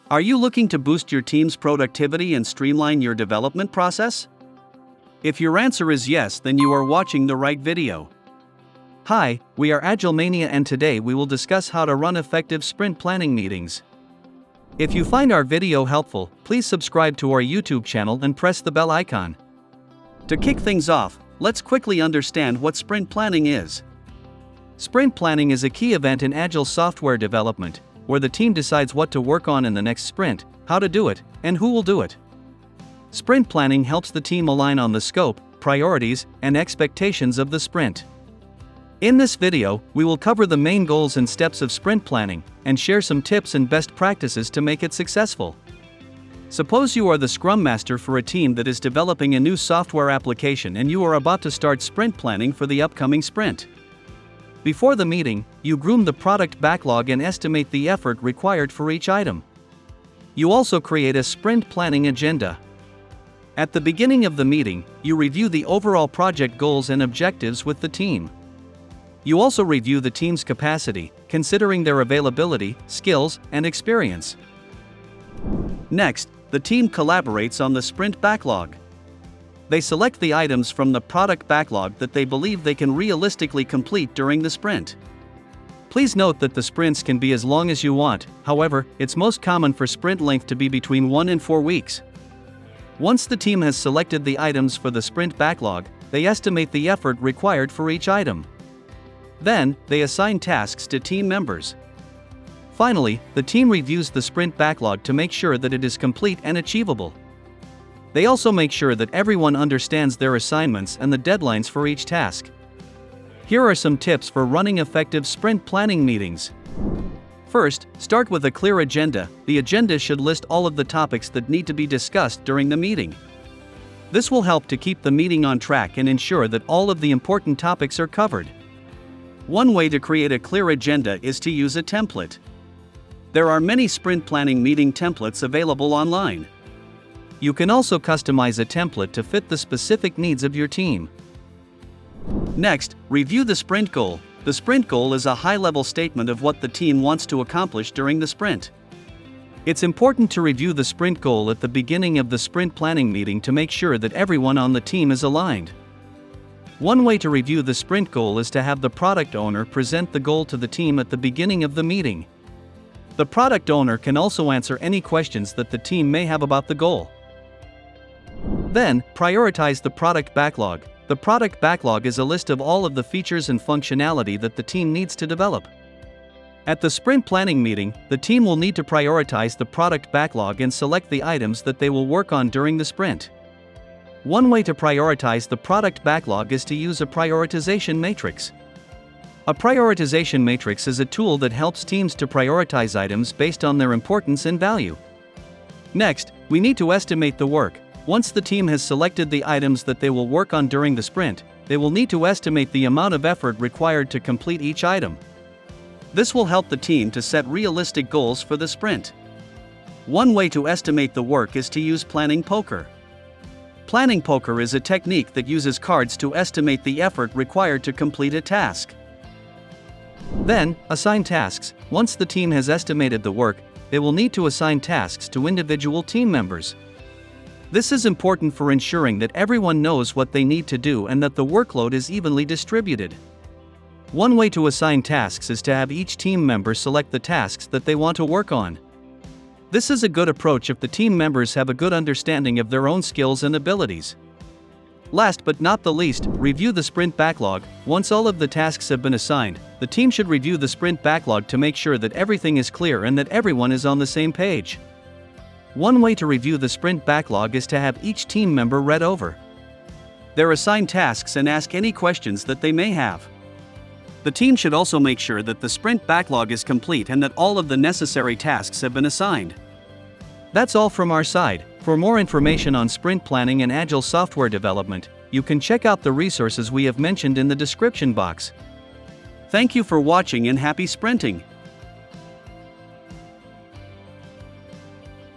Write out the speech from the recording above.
Are you looking to boost your team's productivity and streamline your development process? If your answer is yes, then you are watching the right video. Hi, we are Agilemania, and today we will discuss how to run effective sprint planning meetings. If you find our video helpful, please subscribe to our YouTube channel and press the bell icon. To kick things off, let's quickly understand what sprint planning is. Sprint planning is a key event in Agile software development, where the team decides what to work on in the next sprint, how to do it, and who will do it. Sprint planning helps the team align on the scope, priorities, and expectations of the sprint. In this video, we will cover the main goals and steps of sprint planning, and share some tips and best practices to make it successful. Suppose you are the Scrum Master for a team that is developing a new software application and you are about to start sprint planning for the upcoming sprint. Before the meeting, you groom the product backlog and estimate the effort required for each item. You also create a sprint planning agenda. At the beginning of the meeting, you review the overall project goals and objectives with the team. You also review the team's capacity, considering their availability, skills, and experience. Next, the team collaborates on the sprint backlog. They select the items from the product backlog that they believe they can realistically complete during the sprint. Please note that the sprints can be as long as you want, however, it's most common for sprint length to be between 1 and 4 weeks. Once the team has selected the items for the sprint backlog, they estimate the effort required for each item. Then, they assign tasks to team members. Finally, the team reviews the sprint backlog to make sure that it is complete and achievable. They also make sure that everyone understands their assignments and the deadlines for each task. Here are some tips for running effective sprint planning meetings. First, start with a clear agenda. The agenda should list all of the topics that need to be discussed during the meeting. This will help to keep the meeting on track and ensure that all of the important topics are covered. One way to create a clear agenda is to use a template. There are many sprint planning meeting templates available online. You can also customize a template to fit the specific needs of your team. Next, review the sprint goal. The sprint goal is a high-level statement of what the team wants to accomplish during the sprint. It's important to review the sprint goal at the beginning of the sprint planning meeting to make sure that everyone on the team is aligned. One way to review the sprint goal is to have the product owner present the goal to the team at the beginning of the meeting. The product owner can also answer any questions that the team may have about the goal. Then, prioritize the product backlog. The product backlog is a list of all of the features and functionality that the team needs to develop. At the sprint planning meeting, the team will need to prioritize the product backlog and select the items that they will work on during the sprint. One way to prioritize the product backlog is to use a prioritization matrix. A prioritization matrix is a tool that helps teams to prioritize items based on their importance and value. Next, we need to estimate the work. Once the team has selected the items that they will work on during the sprint, they will need to estimate the amount of effort required to complete each item. This will help the team to set realistic goals for the sprint. One way to estimate the work is to use planning poker. Planning poker is a technique that uses cards to estimate the effort required to complete a task. Then, assign tasks. Once the team has estimated the work, they will need to assign tasks to individual team members. This is important for ensuring that everyone knows what they need to do and that the workload is evenly distributed. One way to assign tasks is to have each team member select the tasks that they want to work on. This is a good approach if the team members have a good understanding of their own skills and abilities. Last but not the least, review the sprint backlog. Once all of the tasks have been assigned, the team should review the sprint backlog to make sure that everything is clear and that everyone is on the same page. One way to review the sprint backlog is to have each team member read over their assigned tasks and ask any questions that they may have. The team should also make sure that the sprint backlog is complete and that all of the necessary tasks have been assigned. That's all from our side. For more information on sprint planning and Agile software development, you can check out the resources we have mentioned in the description box. Thank you for watching and happy sprinting!